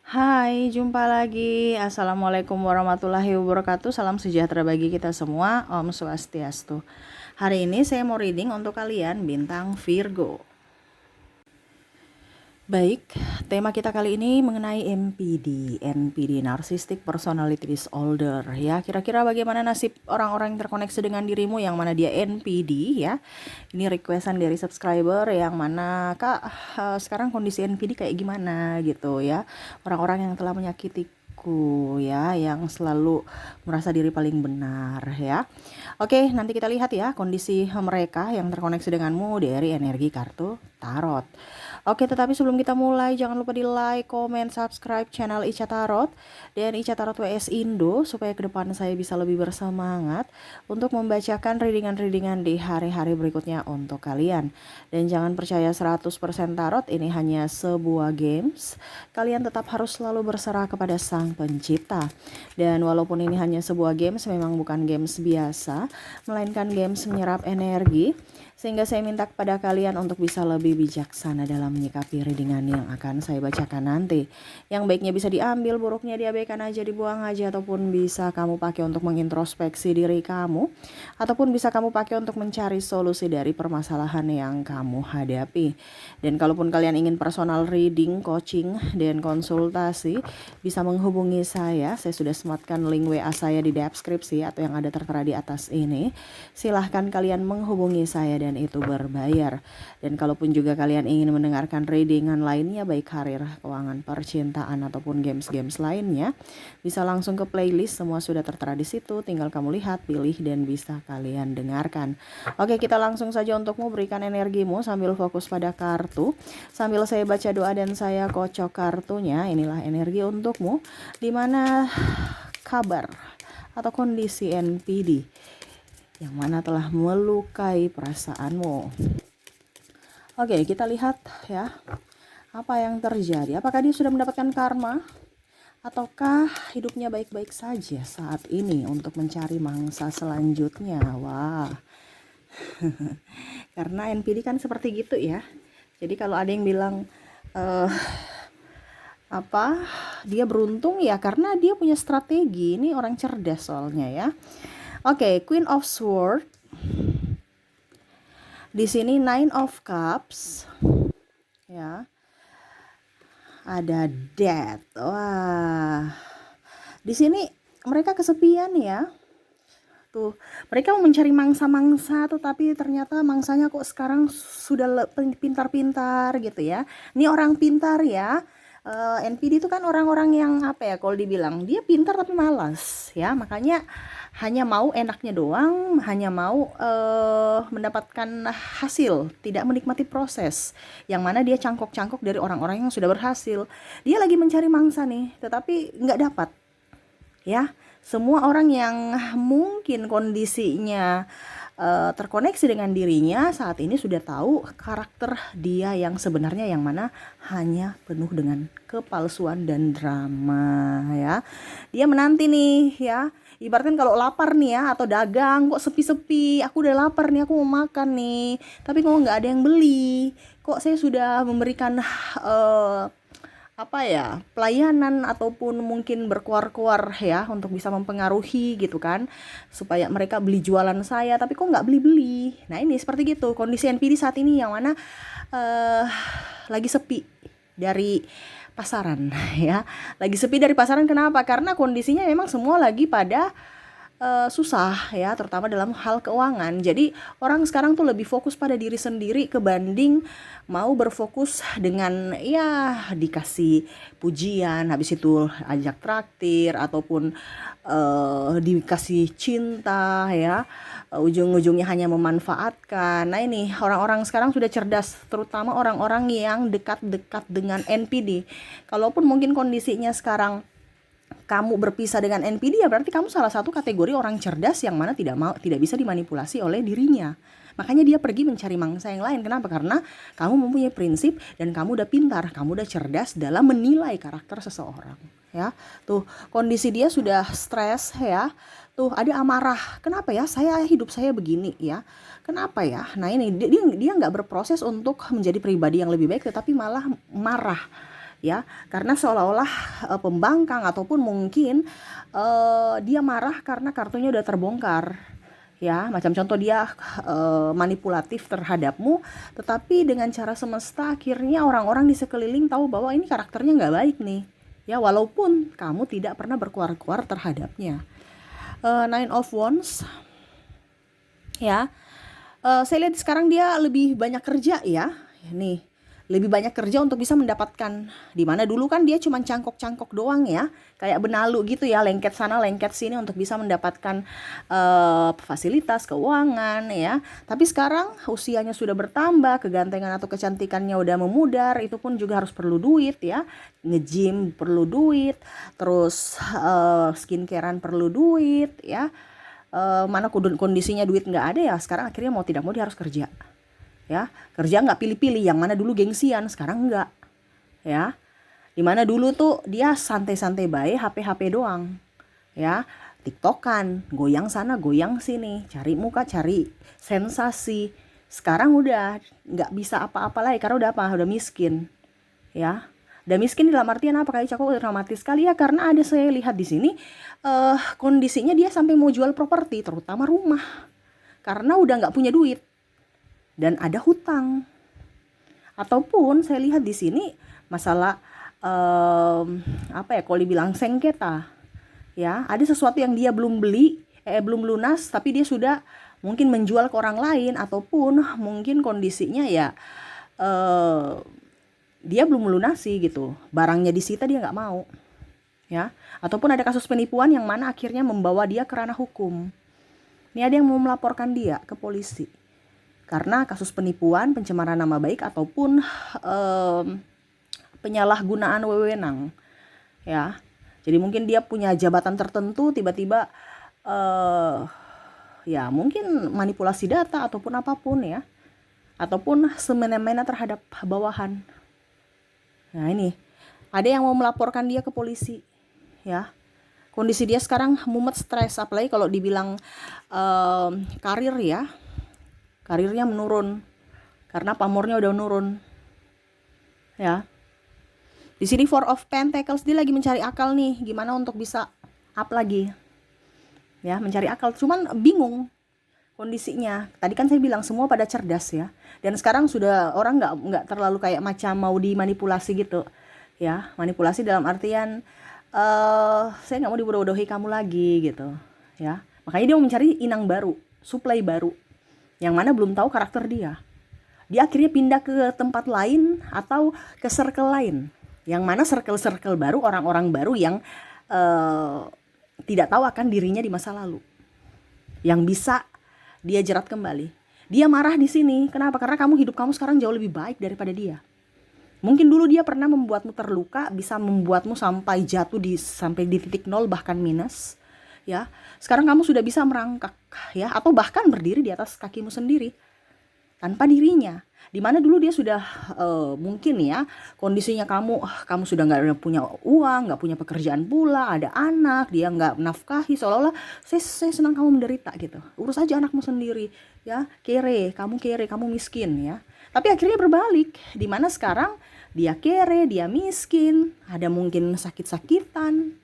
Hai, jumpa lagi. Assalamualaikum warahmatullahi wabarakatuh. Salam sejahtera bagi kita semua. Om Swastiastu. Hari ini saya mau reading untuk kalian bintang Virgo. Baik, tema kita kali ini mengenai NPD, Narcissistic Personality Disorder ya. Kira-kira bagaimana nasib orang-orang yang terkoneksi dengan dirimu yang mana dia NPD ya. Ini requestan dari subscriber yang mana Kak, sekarang kondisi NPD kayak gimana gitu ya. Orang-orang yang telah menyakitiku ya, yang selalu merasa diri paling benar ya. Oke, nanti kita lihat ya kondisi mereka yang terkoneksi denganmu dari energi kartu tarot. Oke, tetapi sebelum kita mulai, jangan lupa di like, comment, subscribe channel Ica Tarot dan Ica Tarot WS Indo supaya ke depan saya bisa lebih bersemangat untuk membacakan readingan-readingan di hari-hari berikutnya untuk kalian. Dan jangan percaya 100% tarot ini hanya sebuah games. Kalian tetap harus selalu berserah kepada Sang Pencipta. Dan walaupun ini hanya sebuah games, memang bukan games biasa, melainkan games menyerap energi. Sehingga saya minta kepada kalian untuk bisa lebih bijaksana dalam menyikapi readingan yang akan saya bacakan nanti. Yang baiknya bisa diambil, buruknya diabaikan aja, dibuang aja, ataupun bisa kamu pakai untuk mengintrospeksi diri kamu, ataupun bisa kamu pakai untuk mencari solusi dari permasalahan yang kamu hadapi. Dan kalaupun kalian ingin personal reading, coaching, dan konsultasi, bisa menghubungi saya. Saya sudah sematkan link WA saya di deskripsi atau yang ada tertera di atas ini. Silahkan kalian menghubungi saya dan itu berbayar. Dan kalaupun juga kalian ingin mendengarkan readingan lainnya, baik karir, keuangan, percintaan ataupun games-games lainnya, bisa langsung ke playlist, semua sudah tertera di situ. Tinggal kamu lihat, pilih dan bisa kalian dengarkan. Oke, kita langsung saja untukmu, berikan energimu sambil fokus pada kartu. Sambil saya baca doa dan saya kocok kartunya, inilah energi untukmu. Dimana kabar atau kondisi NPD yang mana telah melukai perasaanmu. Oke, kita lihat ya, apa yang terjadi. Apakah dia sudah mendapatkan karma? Ataukah hidupnya baik-baik saja saat ini untuk mencari mangsa selanjutnya? Wah, karena NPD kan seperti gitu ya. Jadi kalau ada yang bilang dia beruntung ya karena dia punya strategi. Ini orang cerdas soalnya ya. Oke, Queen of Swords. Di sini Nine of Cups. Ya. Ada Death. Wah. Di sini mereka kesepian ya. Tuh, mereka mau mencari mangsa-mangsa tetapi ternyata mangsanya kok sekarang sudah pintar-pintar gitu ya. Ini orang pintar ya. NPD itu kan orang-orang yang apa ya, kalau dibilang dia pintar tapi malas ya, makanya hanya mau enaknya doang, hanya mau mendapatkan hasil, tidak menikmati proses, yang mana dia cangkok-cangkok dari orang-orang yang sudah berhasil. Dia lagi mencari mangsa nih tetapi nggak dapat ya. Semua orang yang mungkin kondisinya terkoneksi dengan dirinya saat ini sudah tahu karakter dia yang sebenarnya, yang mana hanya penuh dengan kepalsuan dan drama ya. Dia menanti nih ya, ibaratkan kalau lapar nih ya, atau dagang kok sepi-sepi, aku udah lapar nih, aku mau makan nih, tapi kok nggak ada yang beli, kok saya sudah memberikan pelayanan ataupun mungkin berkuar-kuar ya untuk bisa mempengaruhi gitu kan, supaya mereka beli jualan saya, tapi kok nggak beli-beli. Nah ini seperti gitu kondisi NPD saat ini, yang mana lagi sepi dari pasaran ya. Lagi sepi dari pasaran, kenapa? Karena kondisinya memang semua lagi pada susah ya, terutama dalam hal keuangan. Jadi orang sekarang tuh lebih fokus pada diri sendiri kebanding mau berfokus dengan ya dikasih pujian, habis itu ajak traktir ataupun dikasih cinta ya, ujung-ujungnya hanya memanfaatkan. Nah ini orang-orang sekarang sudah cerdas, terutama orang-orang yang dekat-dekat dengan NPD. Kalaupun mungkin kondisinya sekarang kamu berpisah dengan NPD, ya berarti kamu salah satu kategori orang cerdas yang mana tidak bisa dimanipulasi oleh dirinya. Makanya dia pergi mencari mangsa yang lain. Kenapa? Karena kamu mempunyai prinsip dan kamu udah pintar, kamu udah cerdas dalam menilai karakter seseorang. Ya, tuh kondisi dia sudah stres ya. Tuh ada amarah. Kenapa ya? Hidup saya begini ya. Kenapa ya? Nah ini dia nggak berproses untuk menjadi pribadi yang lebih baik, tetapi malah marah. ya, karena seolah-olah pembangkang ataupun mungkin dia marah karena kartunya udah terbongkar, ya, macam contoh dia manipulatif terhadapmu, tetapi dengan cara semesta akhirnya orang-orang di sekeliling tahu bahwa ini karakternya nggak baik nih, ya, walaupun kamu tidak pernah berkuar-kuar terhadapnya. Nine of Wands, ya, saya lihat sekarang dia lebih banyak kerja ya, nih, lebih banyak kerja untuk bisa mendapatkan, dimana dulu kan dia cuma cangkok-cangkok doang ya, kayak benalu gitu ya, lengket sana lengket sini untuk bisa mendapatkan fasilitas keuangan ya. Tapi sekarang usianya sudah bertambah, kegantengan atau kecantikannya udah memudar, itu pun juga harus perlu duit ya, nge-gym perlu duit, terus skincarean perlu duit ya. Mana kondisinya duit nggak ada ya, sekarang akhirnya mau tidak mau dia harus kerja, ya, kerja nggak pilih-pilih, yang mana dulu gengsian sekarang enggak, ya, dimana dulu tuh dia santai-santai baik, HP doang, ya, tiktokan, goyang sana goyang sini, cari muka, cari sensasi. Sekarang udah nggak bisa apa-apa lagi karena udah apa, udah miskin, ya. Dan miskin dalam artian apa, kayak cakap dramatis sekali ya, karena ada saya lihat di sini kondisinya dia sampai mau jual properti, terutama rumah, karena udah nggak punya duit dan ada hutang. Ataupun saya lihat di sini masalah apa ya, kalau dibilang sengketa, ya, ada sesuatu yang dia belum beli, belum lunas, tapi dia sudah mungkin menjual ke orang lain, ataupun mungkin kondisinya ya dia belum melunasi gitu, barangnya disita dia nggak mau, ya, ataupun ada kasus penipuan yang mana akhirnya membawa dia ke ranah hukum. Ini ada yang mau melaporkan dia ke polisi karena kasus penipuan, pencemaran nama baik, ataupun penyalahgunaan wewenang, ya. Jadi mungkin dia punya jabatan tertentu, tiba-tiba ya mungkin manipulasi data ataupun apapun ya, ataupun semena-mena terhadap bawahan. Nah ini ada yang mau melaporkan dia ke polisi, ya. Kondisi dia sekarang mumet, stres, apalagi kalau dibilang karir ya, karirnya menurun karena pamornya udah menurun, ya. Di sini Four of Pentacles, dia lagi mencari akal nih, gimana untuk bisa up lagi, ya, mencari akal, cuman bingung kondisinya. Tadi kan saya bilang semua pada cerdas ya, dan sekarang sudah orang nggak terlalu kayak macam mau dimanipulasi gitu, ya. Manipulasi dalam artian saya nggak mau dibodoh-bodohi kamu lagi gitu, ya. Makanya dia mau mencari inang baru, supply baru, yang mana belum tahu karakter dia. Dia akhirnya pindah ke tempat lain atau ke circle lain, yang mana circle baru, orang-orang baru yang tidak tahu akan dirinya di masa lalu, yang bisa dia jerat kembali. Dia marah di sini. Kenapa? Karena hidup kamu sekarang jauh lebih baik daripada dia. Mungkin dulu dia pernah membuatmu terluka, bisa membuatmu sampai jatuh sampai di titik nol bahkan minus, ya. Sekarang kamu sudah bisa merangkak, ya, atau bahkan berdiri di atas kakimu sendiri tanpa dirinya. Dimana dulu dia sudah mungkin ya kondisinya kamu sudah nggak punya uang, nggak punya pekerjaan pula, ada anak, dia nggak nafkahi, seolah-olah saya senang kamu menderita gitu, urus aja anakmu sendiri, ya, kamu miskin, ya. Tapi akhirnya berbalik, dimana sekarang dia kere, dia miskin, ada mungkin sakit-sakitan,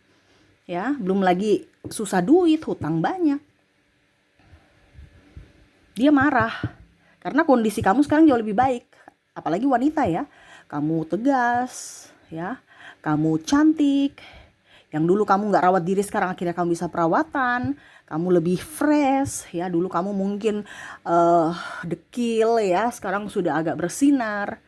ya, belum lagi susah duit, hutang banyak. Dia marah karena kondisi kamu sekarang jauh lebih baik, apalagi wanita ya. Kamu tegas, ya. Kamu cantik. Yang dulu kamu nggak rawat diri, sekarang akhirnya kamu bisa perawatan. Kamu lebih fresh, ya. Dulu kamu mungkin dekil ya, sekarang sudah agak bersinar.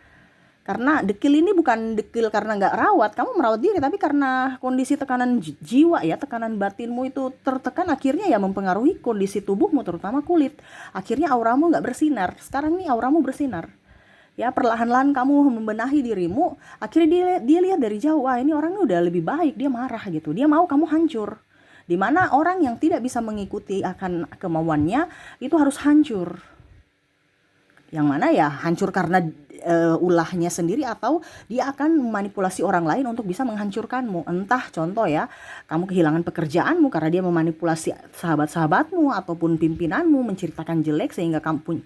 Karena dekil ini bukan dekil karena nggak rawat, kamu merawat diri, tapi karena kondisi tekanan jiwa ya, tekanan batinmu itu tertekan, akhirnya ya mempengaruhi kondisi tubuhmu, terutama kulit. Akhirnya auramu nggak bersinar. Sekarang nih auramu bersinar. Ya, perlahan-lahan kamu membenahi dirimu, akhirnya dia lihat dari jauh, wah ini orangnya udah lebih baik, dia marah gitu. Dia mau kamu hancur. Dimana orang yang tidak bisa mengikuti akan kemauannya itu harus hancur. Yang mana ya hancur karena ulahnya sendiri, atau dia akan memanipulasi orang lain untuk bisa menghancurkanmu. Entah contoh ya, kamu kehilangan pekerjaanmu karena dia memanipulasi sahabat-sahabatmu ataupun pimpinanmu, menceritakan jelek sehingga kamu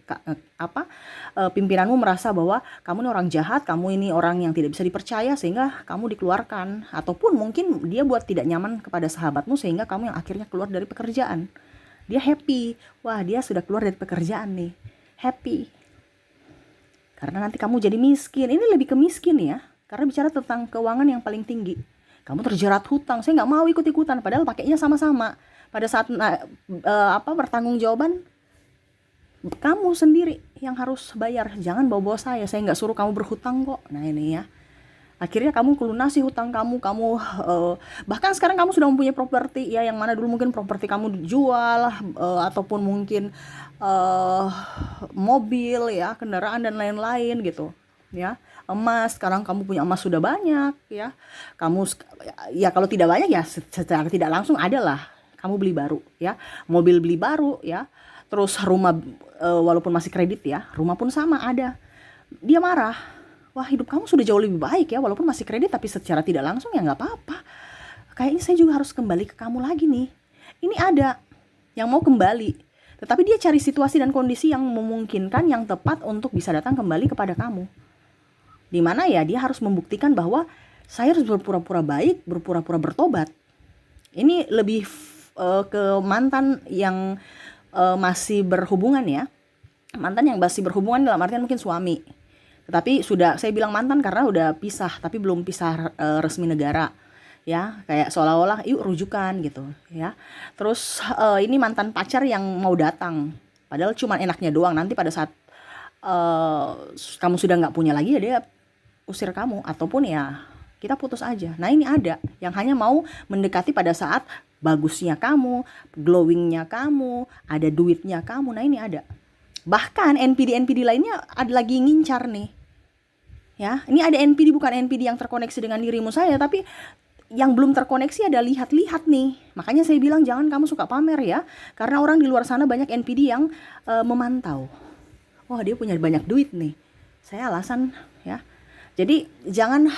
pimpinanmu merasa bahwa kamu ini orang jahat, kamu ini orang yang tidak bisa dipercaya sehingga kamu dikeluarkan. Ataupun mungkin dia buat tidak nyaman kepada sahabatmu sehingga kamu yang akhirnya keluar dari pekerjaan. Dia happy, wah dia sudah keluar dari pekerjaan nih, happy. Karena nanti kamu jadi miskin. Ini lebih ke miskin ya. Karena bicara tentang keuangan yang paling tinggi. Kamu terjerat hutang. Saya nggak mau ikut-ikutan. Padahal pakainya sama-sama. Pada saat bertanggung jawaban, kamu sendiri yang harus bayar. Jangan bawa-bawa saya. Saya nggak suruh kamu berhutang kok. Nah ini ya. Akhirnya kamu kelunasi hutang kamu. Bahkan sekarang kamu sudah mempunyai properti ya, yang mana dulu mungkin properti kamu dijual, ataupun mungkin mobil ya, kendaraan dan lain-lain gitu ya. Emas, sekarang kamu punya emas sudah banyak ya. Kamu ya kalau tidak banyak ya secara tidak langsung adalah kamu beli baru ya, mobil beli baru ya. Terus rumah, walaupun masih kredit ya, rumah pun sama ada. Dia marah, wah hidup kamu sudah jauh lebih baik ya, walaupun masih kredit, tapi secara tidak langsung ya nggak apa-apa. Kayaknya saya juga harus kembali ke kamu lagi nih. Ini ada yang mau kembali, tetapi dia cari situasi dan kondisi yang memungkinkan, yang tepat untuk bisa datang kembali kepada kamu. Dimana ya dia harus membuktikan bahwa saya harus berpura-pura baik, berpura-pura bertobat. Ini lebih ke mantan yang masih berhubungan ya. Mantan yang masih berhubungan dalam artian mungkin suami. Tetapi sudah, saya bilang mantan karena udah pisah, tapi belum pisah resmi negara. Ya, kayak seolah-olah yuk rujukan gitu ya. Terus ini mantan pacar yang mau datang. Padahal cuma enaknya doang, nanti pada saat kamu sudah nggak punya lagi ya dia usir kamu, ataupun ya kita putus aja. Nah ini ada yang hanya mau mendekati pada saat bagusnya kamu, glowingnya kamu, ada duitnya kamu. Nah ini ada. Bahkan NPD lainnya ada lagi ngincar nih. Ya, ini ada NPD, bukan NPD yang terkoneksi dengan dirimu saya, tapi yang belum terkoneksi ada lihat-lihat nih. Makanya saya bilang jangan kamu suka pamer ya, karena orang di luar sana banyak NPD yang memantau. Wah dia punya banyak duit nih, saya alasan ya. Jadi jangan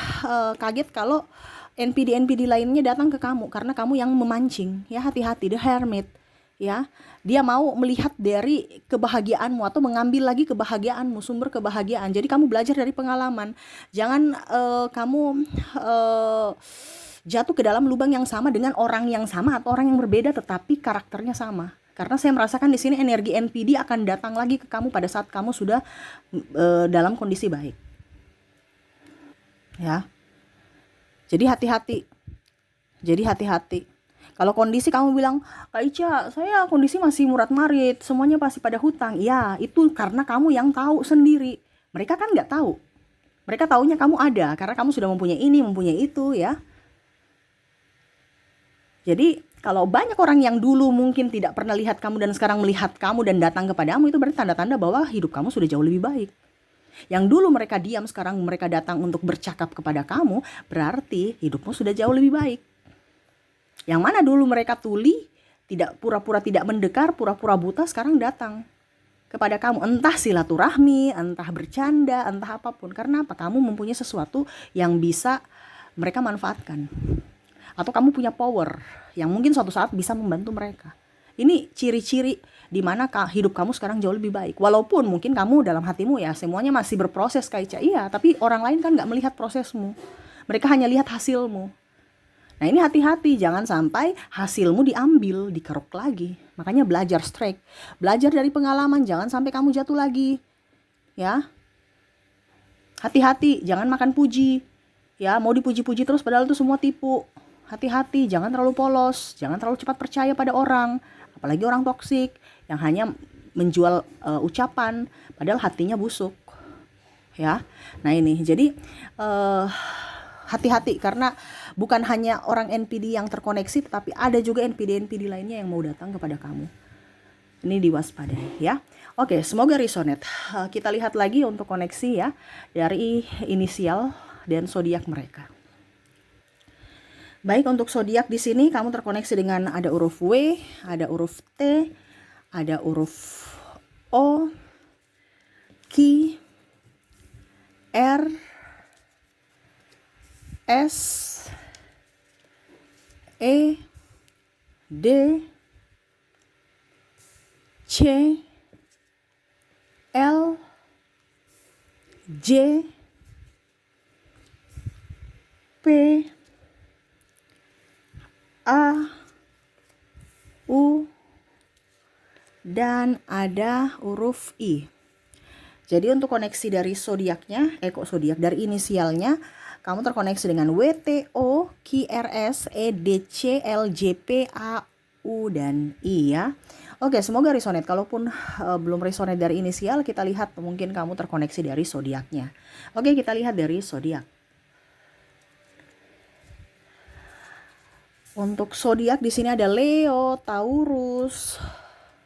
kaget kalau NPD lainnya datang ke kamu karena kamu yang memancing ya. Hati-hati, the hermit ya. Dia mau melihat dari kebahagiaanmu atau mengambil lagi kebahagiaanmu, sumber kebahagiaan. Jadi kamu belajar dari pengalaman. Jangan kamu jatuh ke dalam lubang yang sama dengan orang yang sama atau orang yang berbeda tetapi karakternya sama. Karena saya merasakan di sini energi NPD akan datang lagi ke kamu pada saat kamu sudah dalam kondisi baik. Ya. Jadi hati-hati. Kalau kondisi kamu bilang, Kak Ica, saya kondisi masih murat-marit, semuanya pasti pada hutang. Ya, itu karena kamu yang tahu sendiri. Mereka kan nggak tahu. Mereka taunya kamu ada, karena kamu sudah mempunyai ini, mempunyai itu ya. Jadi, kalau banyak orang yang dulu mungkin tidak pernah lihat kamu dan sekarang melihat kamu dan datang kepadamu, itu berarti tanda-tanda bahwa hidup kamu sudah jauh lebih baik. Yang dulu mereka diam, sekarang mereka datang untuk bercakap kepada kamu, berarti hidupmu sudah jauh lebih baik. Yang mana dulu mereka tuli, tidak pura-pura tidak mendengar, pura-pura buta, sekarang datang kepada kamu. Entah silaturahmi, entah bercanda, entah apapun. Karena apa? Kamu mempunyai sesuatu yang bisa mereka manfaatkan. Atau kamu punya power yang mungkin suatu saat bisa membantu mereka. Ini ciri-ciri di mana hidup kamu sekarang jauh lebih baik. Walaupun mungkin kamu dalam hatimu ya semuanya masih berproses Kak Ica. Iya, tapi orang lain kan gak melihat prosesmu. Mereka hanya lihat hasilmu. Nah ini hati-hati, jangan sampai hasilmu diambil, dikeruk lagi. Makanya belajar strike. Belajar dari pengalaman, jangan sampai kamu jatuh lagi. Ya. Hati-hati, jangan makan puji. Ya, mau dipuji-puji terus padahal itu semua tipu. Hati-hati, jangan terlalu polos, jangan terlalu cepat percaya pada orang. Apalagi orang toksik yang hanya menjual ucapan padahal hatinya busuk ya. Nah ini jadi hati-hati karena bukan hanya orang NPD yang terkoneksi, tetapi ada juga NPD lainnya yang mau datang kepada kamu. Ini diwaspadai ya. Oke, semoga resonate. Kita lihat lagi untuk koneksi ya dari inisial dan zodiak mereka. Baik, untuk zodiak di sini kamu terkoneksi dengan ada huruf W, ada huruf T, ada huruf O, Q, R, S, E, D, C, L, J, P, A, U, dan ada huruf I. Jadi untuk koneksi dari zodiaknya, zodiak dari inisialnya, kamu terkoneksi dengan W, T, O, Q, R, S, E, D, C, L, J, P, A, U, dan I ya. Oke, semoga resonate. Kalaupun belum resonate dari inisial, kita lihat mungkin kamu terkoneksi dari zodiaknya. Oke, kita lihat dari zodiak. Untuk zodiak di sini ada Leo, Taurus,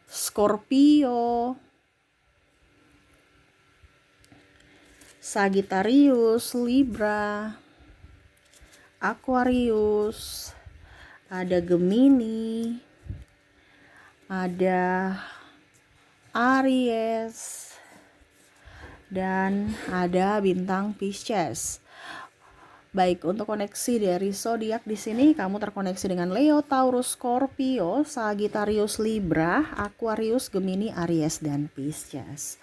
Scorpio, Sagittarius, Libra, Aquarius, ada Gemini, ada Aries, dan ada bintang Pisces. Baik, untuk koneksi dari zodiak di sini kamu terkoneksi dengan Leo, Taurus, Scorpio, Sagittarius, Libra, Aquarius, Gemini, Aries, dan Pisces.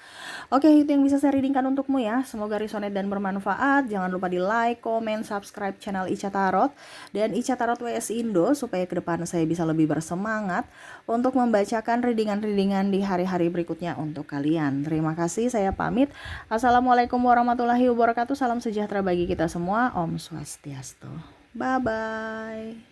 Oke, itu yang bisa saya readingkan untukmu ya. Semoga resonate dan bermanfaat. Jangan lupa di like, comment, subscribe channel Ica Tarot dan Ica Tarot WS Indo supaya ke depan saya bisa lebih bersemangat untuk membacakan readingan-readingan di hari-hari berikutnya untuk kalian. Terima kasih, saya pamit. Assalamualaikum warahmatullahi wabarakatuh. Salam sejahtera bagi kita semua. Om Swastiastu. Bye-bye.